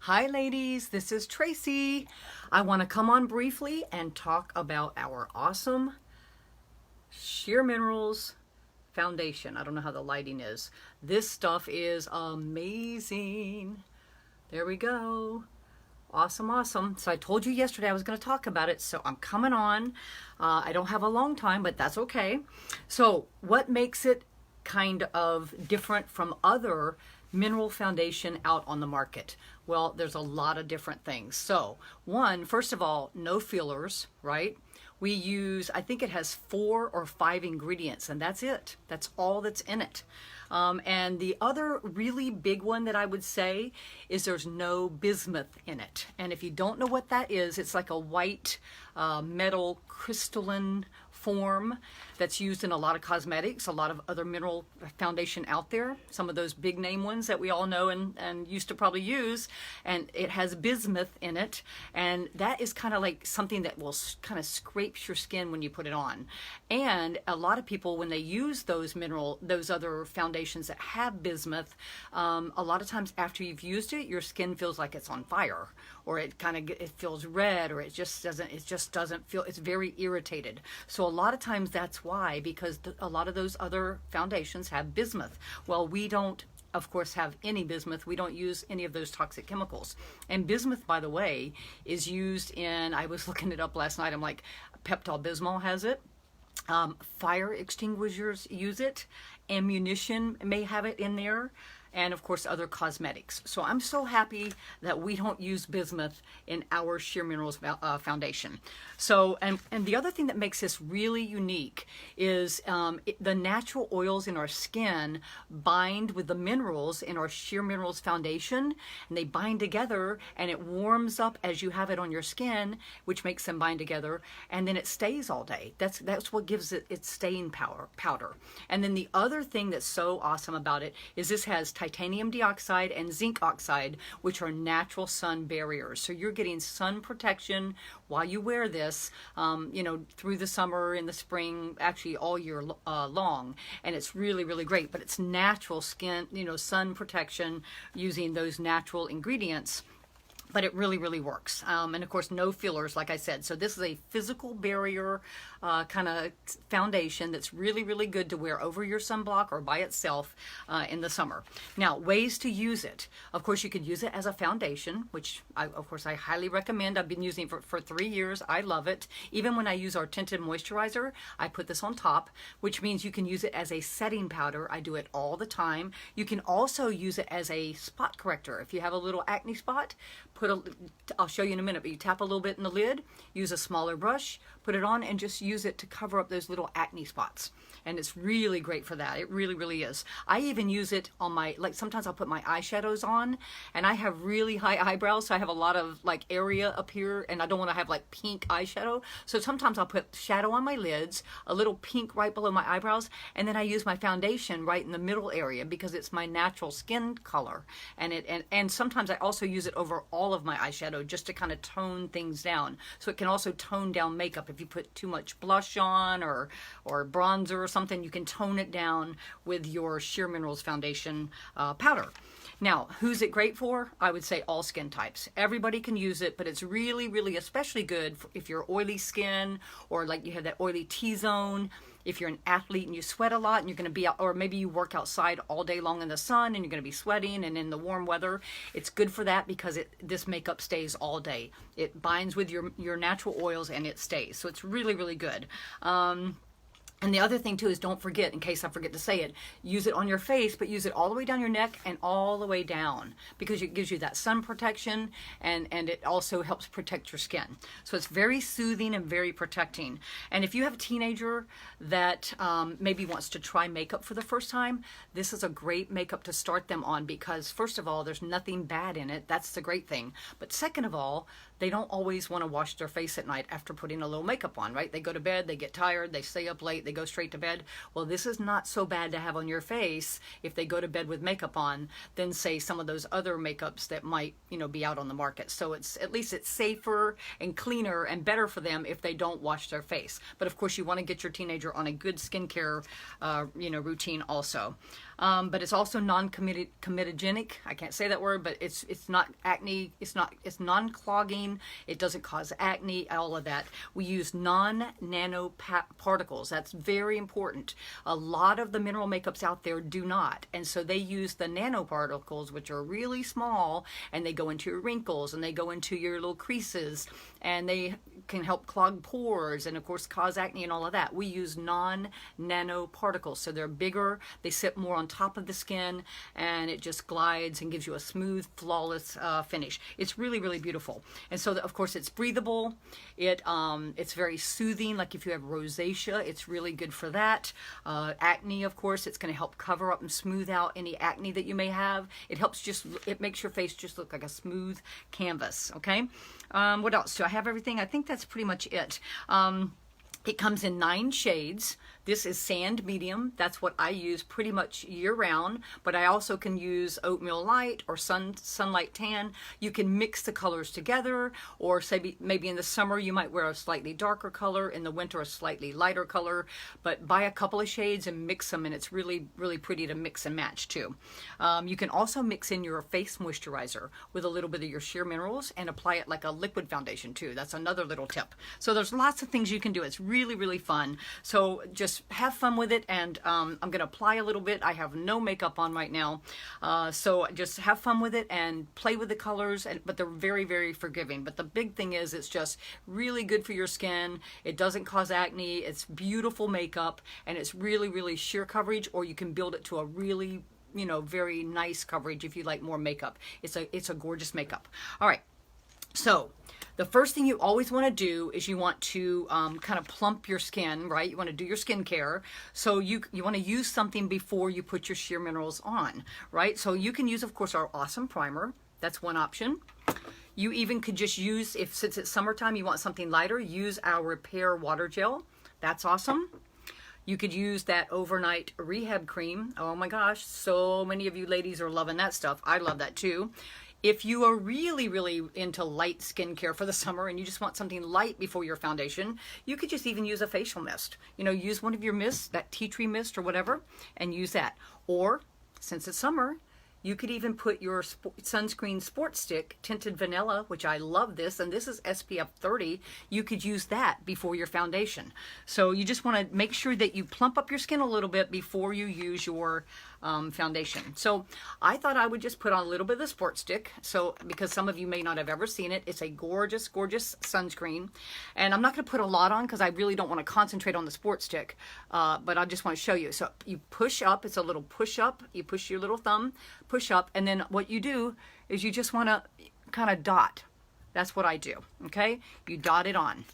Hi ladies, this is Tracy. I want to come on briefly and talk about our awesome Sheer Minerals foundation. I don't know how the lighting is. This stuff is amazing. There we go. Awesome, awesome. So I told you yesterday I was going to talk about it, so I'm coming on. I don't have a long time, but that's okay. So what makes it kind of different from other mineral foundation out on the market? Well, there's a lot of different things. So one, first of all, no fillers, right? We use, I think it has 4 or 5 ingredients, and that's it. That's all that's in it. And the other really big one that I would say is there's no bismuth in it. And if you don't know what that is, it's like a white metal crystalline form that's used in a lot of cosmetics, a lot of other mineral foundation out there, some of those big name ones that we all know and used to probably use, and it has bismuth in it, and that is kind of like something that will kind of scrape your skin when you put it on. And a lot of people, when they use those other foundations that have bismuth, a lot of times after you've used it, your skin feels like it's on fire, or it feels red, or it just doesn't feel, it's very irritated. So a lot of times that's why, because a lot of those other foundations have bismuth. Well, we don't, of course, have any bismuth. We don't use any of those toxic chemicals. And bismuth, by the way, is used in, I was looking it up last night, I'm like, Pepto-Bismol has it. Fire extinguishers use it. Ammunition may have it in there. And of course other cosmetics. So I'm so happy that we don't use bismuth in our Sheer Minerals foundation. So, and the other thing that makes this really unique is the natural oils in our skin bind with the minerals in our Sheer Minerals foundation, and they bind together, and it warms up as you have it on your skin, which makes them bind together, and then it stays all day. That's what gives it its staying powder. And then the other thing that's so awesome about it is this has titanium dioxide and zinc oxide, which are natural sun barriers. So you're getting sun protection while you wear this, through the summer, in the spring, actually all year long. And it's really, really great. But it's natural skin, sun protection using those natural ingredients. But it really, really works. And of course, no fillers, like I said. So this is a physical barrier kind of foundation that's really, really good to wear over your sunblock or by itself in the summer. Now, ways to use it. Of course, you could use it as a foundation, which I highly recommend. I've been using it for 3 years. I love it. Even when I use our tinted moisturizer, I put this on top, which means you can use it as a setting powder. I do it all the time. You can also use it as a spot corrector. If you have a little acne spot, I'll show you in a minute, but you tap a little bit in the lid, use a smaller brush, put it on, and just use it to cover up those little acne spots. And it's really great for that. It really, really is. I even use it on my, sometimes I'll put my eyeshadows on, and I have really high eyebrows, so I have a lot of area up here, and I don't want to have pink eyeshadow. So sometimes I'll put shadow on my lids, a little pink right below my eyebrows, and then I use my foundation right in the middle area because it's my natural skin color. And sometimes I also use it over all of my eyeshadow just to kind of tone things down. So it can also tone down makeup. If you put too much blush on or bronzer or something, you can tone it down with your Sheer Minerals foundation powder. Now, who's it great for? I would say all skin types. Everybody can use it, but it's really, really especially good if you're oily skin, or you have that oily T-zone. If you're an athlete and you sweat a lot and you're going to be out, or maybe you work outside all day long in the sun and you're going to be sweating, and in the warm weather, it's good for that because this makeup stays all day. It binds with your natural oils and it stays. So it's really, really good. And the other thing too is, don't forget, in case I forget to say it, use it on your face, but use it all the way down your neck and all the way down, because it gives you that sun protection, and it also helps protect your skin. So it's very soothing and very protecting. And if you have a teenager that maybe wants to try makeup for the first time, this is a great makeup to start them on, because first of all, there's nothing bad in it. That's the great thing. But second of all, they don't always want to wash their face at night after putting a little makeup on, right? They go to bed, they get tired, they stay up late, they go straight to bed. Well, this is not so bad to have on your face if they go to bed with makeup on than, say, some of those other makeups that might, be out on the market. So at least it's safer and cleaner and better for them if they don't wash their face. But of course, you want to get your teenager on a good skincare, routine also. but it's also non-comedogenic. I can't say that word, but it's not acne. It's non-clogging. It doesn't cause acne. All of that. We use non-nano particles. That's very important. A lot of the mineral makeups out there do not, and so they use the nanoparticles, which are really small, and they go into your wrinkles and they go into your little creases, and they can help clog pores and of course cause acne and all of that. We use non-nano particles, so they're bigger, they sit more on top of the skin, and it just glides and gives you a smooth, flawless finish. It's really, really beautiful. And so of course it's breathable. It's very soothing. Like if you have rosacea, it's really good for that. Acne, of course, it's going to help cover up and smooth out any acne that you may have. It makes your face just look like a smooth canvas. Okay. What else? Do I have everything? I think that's pretty much it. It comes in 9 shades. This is sand medium. That's what I use pretty much year round, but I also can use oatmeal light or sunlight tan. You can mix the colors together, or say maybe in the summer you might wear a slightly darker color, in the winter a slightly lighter color, but buy a couple of shades and mix them, and it's really, really pretty to mix and match too. You can also mix in your face moisturizer with a little bit of your sheer minerals and apply it like a liquid foundation too. That's another little tip. So there's lots of things you can do. It's really, really fun. So just have fun with it, and I'm going to apply a little bit. I have no makeup on right now, so just have fun with it and play with the colors, but they're very, very forgiving. But the big thing is it's just really good for your skin. It doesn't cause acne. It's beautiful makeup, and it's really, really sheer coverage, or you can build it to a really, very nice coverage if you like more makeup. It's a gorgeous makeup. All right. So the first thing you always want to do is you want to kind of plump your skin, right? You want to do your skincare. So you want to use something before you put your sheer minerals on, right? So you can use, of course, our awesome primer. That's one option. You even could just use, since it's summertime, you want something lighter, use our Repair Water Gel. That's awesome. You could use that overnight rehab cream. Oh my gosh, so many of you ladies are loving that stuff. I love that too. If you are really, really into light skincare for the summer and you just want something light before your foundation, you could just even use a facial mist. Use one of your mists, that tea tree mist or whatever, and use that. Or, since it's summer, you could even put your sunscreen sport stick, tinted vanilla, which I love this, and this is SPF 30. You could use that before your foundation. So you just want to make sure that you plump up your skin a little bit before you use your foundation. So I thought I would just put on a little bit of the sport stick. So because some of you may not have ever seen it, it's a gorgeous, gorgeous sunscreen. And I'm not going to put a lot on because I really don't want to concentrate on the sport stick, but I just want to show you. So you push up, it's a little push up. You push your little thumb, push up, and then what you do is you just want to kind of dot. That's what I do, okay? You dot it on.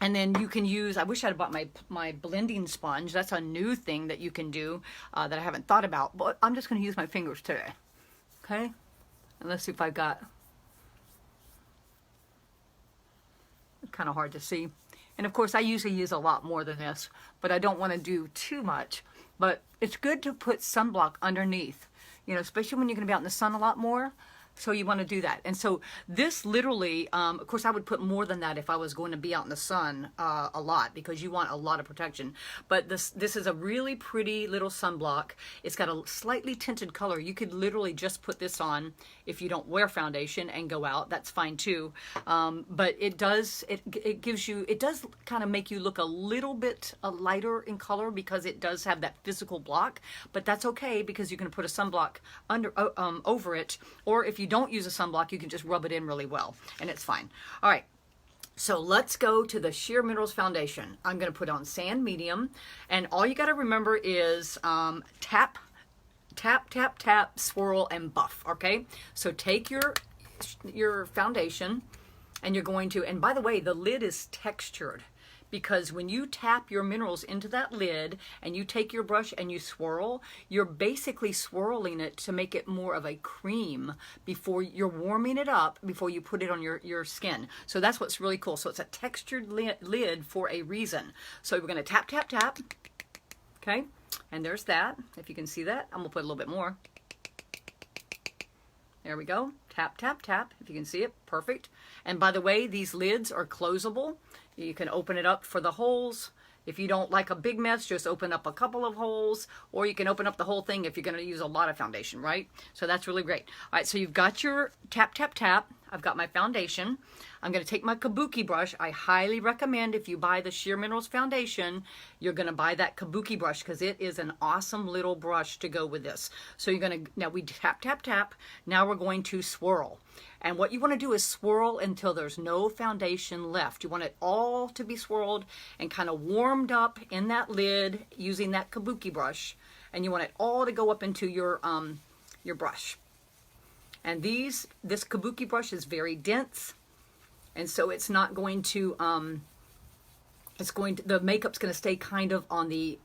And then you can use, I wish I'd bought my blending sponge. That's a new thing that you can do that I haven't thought about. But I'm just going to use my fingers today. Okay? And let's see if I've got, kind of hard to see. And of course, I usually use a lot more than this, but I don't want to do too much. But it's good to put sunblock underneath, especially when you're going to be out in the sun a lot more. So you want to do that. And so this literally, of course, I would put more than that if I was going to be out in the sun a lot, because you want a lot of protection. But this is a really pretty little sunblock. It's got a slightly tinted color. You could literally just put this on if you don't wear foundation and go out. That's fine too. But it does kind of make you look a little bit lighter in color because it does have that physical block. But that's okay because you can put a sunblock over it, or if you don't use a sunblock, you can just rub it in really well, and it's fine. All right, so let's go to the Sheer Minerals Foundation. I'm going to put on Sand Medium, and all you got to remember is tap, tap, tap, tap, swirl, and buff, okay? So take your foundation, and you're going to, and by the way, the lid is textured, because when you tap your minerals into that lid and you take your brush and you swirl, you're basically swirling it to make it more of a cream before you're warming it up before you put it on your skin. So that's what's really cool. So it's a textured lid for a reason. So we're going to tap, tap, tap. Okay. And there's that. If you can see that, I'm going to put a little bit more. There we go. Tap, tap, tap. If you can see it, perfect. And by the way, these lids are closable. You can open it up for the holes If you don't like a big mess, just open up a couple of holes, or you can open up the whole thing if you're going to use a lot of foundation, right? So that's really great. All right, so you've got your tap, tap, tap. I've got my foundation. I'm going to take my kabuki brush. I highly recommend if you buy the Sheer Minerals foundation, you're going to buy that kabuki brush because it is an awesome little brush to go with this. So you're going to, now we tap, tap, tap. Now we're going to swirl. And what you want to do is swirl until there's no foundation left. You want it all to be swirled and kind of warmed up in that lid using that kabuki brush. And you want it all to go up into your brush. And this kabuki brush is very dense, and so it's not going to, the makeup's going to stay kind of on the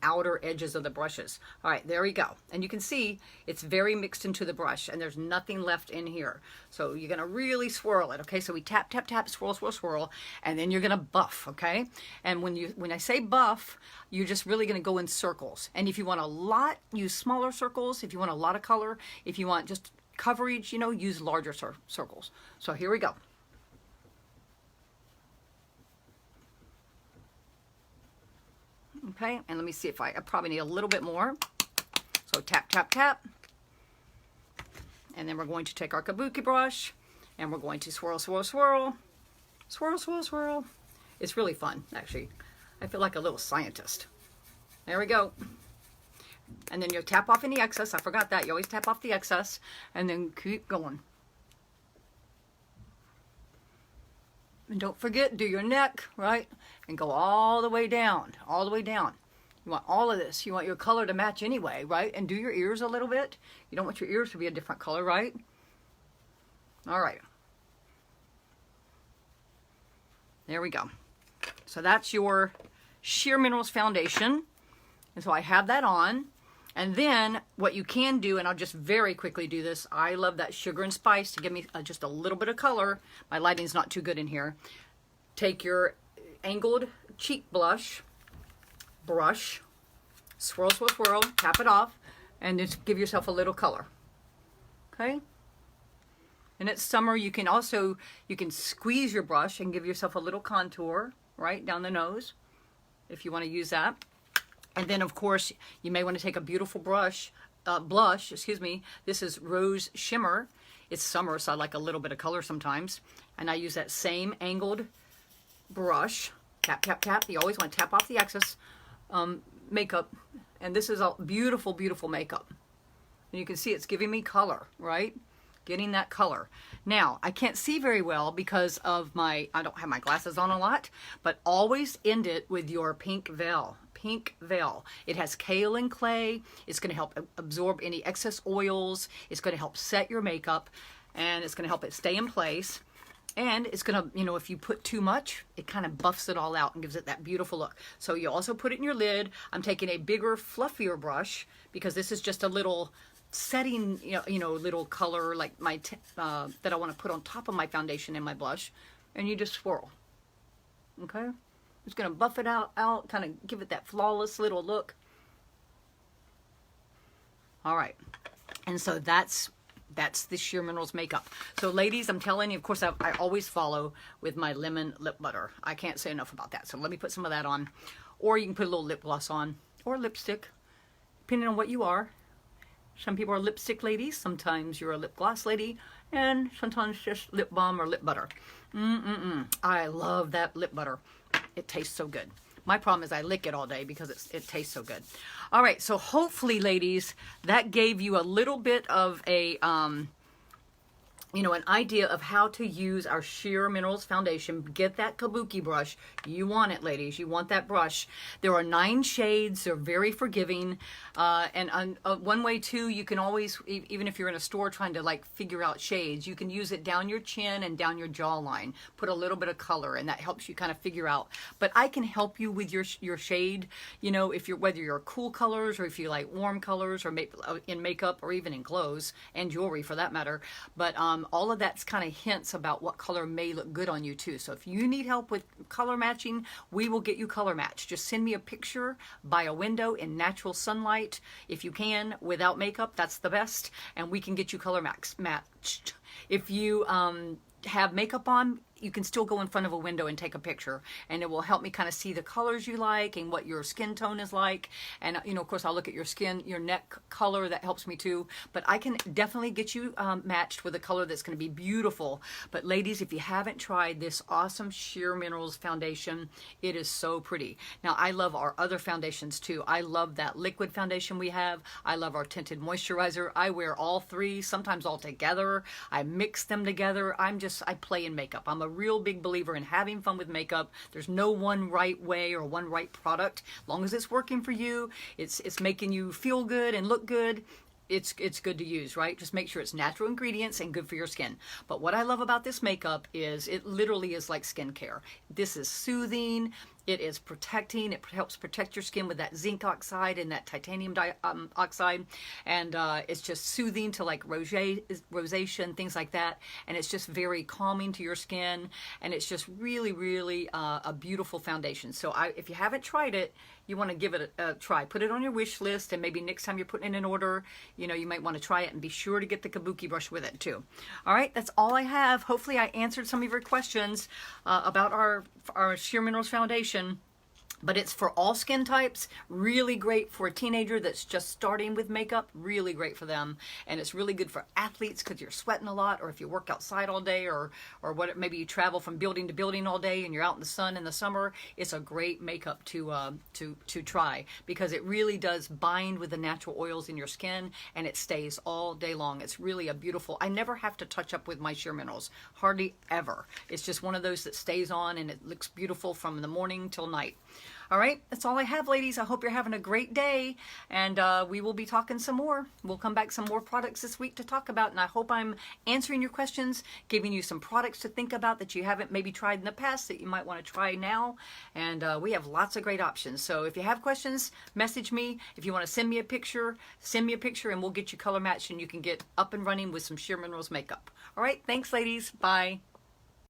outer edges of the brushes. All right, there we go. And you can see it's very mixed into the brush, and there's nothing left in here. So you're going to really swirl it, okay? So we tap, tap, tap, swirl, swirl, swirl, and then you're going to buff, okay? And when I say buff, you're just really going to go in circles. And if you want a lot, use smaller circles. If you want a lot of color, if you want just coverage, you know, use larger circles. So here we go. Okay, and let me see if I probably need a little bit more. So tap, tap, tap. And then we're going to take our kabuki brush and we're going to swirl, swirl, swirl. Swirl, swirl, swirl. It's really fun, actually. I feel like a little scientist. There we go. And then you'll tap off any excess. I forgot that. You always tap off the excess and then keep going. And don't forget, do your neck, right? And go all the way down, all the way down. You want all of this. You want your color to match anyway, right? And do your ears a little bit. You don't want your ears to be a different color, right? All right. There we go. So that's your Sheer Minerals foundation. And so I have that on. And then what you can do, and I'll just very quickly do this, I love that sugar and spice to give me just a little bit of color. My lighting's not too good in here. Take your angled cheek brush, swirl, swirl, swirl, tap it off, and just give yourself a little color. Okay? And it's summer, you can squeeze your brush and give yourself a little contour, right, down the nose, if you want to use that. And then, of course, you may want to take a beautiful blush. This is Rose Shimmer. It's summer, so I like a little bit of color sometimes. And I use that same angled brush. Tap, tap, tap. You always want to tap off the excess makeup. And this is a beautiful, beautiful makeup. And you can see it's giving me color, right? Getting that color. Now, I can't see very well because of I don't have my glasses on a lot, but always end it with your pink veil. Pink veil. It has kaolin clay. It's going to help absorb any excess oils. It's going to help set your makeup, and it's going to help it stay in place. And it's going to, you know, if you put too much, it kind of buffs it all out and gives it that beautiful look. So you also put it in your lid. I'm taking a bigger, fluffier brush because this is just a little setting, little color like my that I want to put on top of my foundation and my blush, and you just swirl. Okay, just gonna buff it out, kind of give it that flawless little look. All right, and so that's the Sheer Minerals makeup. So ladies, I'm telling you, of course, I always follow with my lemon lip butter. I can't say enough about that. So let me put some of that on, or you can put a little lip gloss on or lipstick, depending on what you are. Some people are lipstick ladies, sometimes you're a lip gloss lady, and sometimes just lip balm or lip butter. I love that lip butter. It tastes so good. My problem is I lick it all day because it tastes so good. All right, so hopefully, ladies, that gave you a little bit of a an idea of how to use our Sheer Minerals foundation. Get that kabuki brush. You want it, ladies. You want that brush. There are 9 shades. They're very forgiving. And one way, too, you can always, even if you're in a store trying to, like, figure out shades, you can use it down your chin and down your jawline. Put a little bit of color, and that helps you kind of figure out. But I can help you with your shade, whether you're cool colors or if you like warm colors or in makeup or even in clothes and jewelry, for that matter. But all of that's kind of hints about what color may look good on you too. So if you need help with color matching, we will get you color matched. Just send me a picture by a window in natural sunlight. If you can, without makeup, that's the best. And we can get you color If you have makeup on, you can still go in front of a window and take a picture, and it will help me kind of see the colors you like and what your skin tone is like. And you know, of course, I'll look at your skin, your neck color. That helps me too. But I can definitely get you matched with a color that's going to be beautiful. But ladies, if you haven't tried this awesome Sheer Minerals foundation, it is so pretty. Now, I love our other foundations too. I love that liquid foundation we have. I love our tinted moisturizer. I wear all three, sometimes all together. I mix them together. I play in makeup. I'm a real big believer in having fun with makeup. There's no one right way or one right product. As long as it's working for you, it's making you feel good and look good, it's good to use, right? Just make sure it's natural ingredients and good for your skin. But what I love about this makeup is it literally is like skincare. This is soothing. It is protecting. It helps protect your skin with that zinc oxide and that titanium oxide. And it's just soothing to like rosacea and things like that. And it's just very calming to your skin. And it's just really, really a beautiful foundation. So if you haven't tried it, you want to give it a try. Put it on your wish list, and maybe next time you're putting it in order, you know, you might want to try it, and be sure to get the kabuki brush with it too. All right, that's all I have. Hopefully I answered some of your questions about our Sheer Minerals foundation. But it's for all skin types, really great for a teenager that's just starting with makeup, really great for them. And it's really good for athletes because you're sweating a lot, or if you work outside all day, or maybe you travel from building to building all day and you're out in the sun in the summer. It's a great makeup to try, because it really does bind with the natural oils in your skin, and it stays all day long. It's really a beautiful, I never have to touch up with my Sheer Minerals, hardly ever. It's just one of those that stays on, and it looks beautiful from the morning till night. All right, that's all I have, ladies. I hope you're having a great day, and we will be talking some more. We'll come back some more products this week to talk about, and I hope I'm answering your questions, giving you some products to think about that you haven't maybe tried in the past that you might want to try now. And we have lots of great options. So if you have questions, message me. If you want to send me a picture, and we'll get you color matched, and you can get up and running with some Sheer Minerals makeup. All right, thanks, ladies. Bye.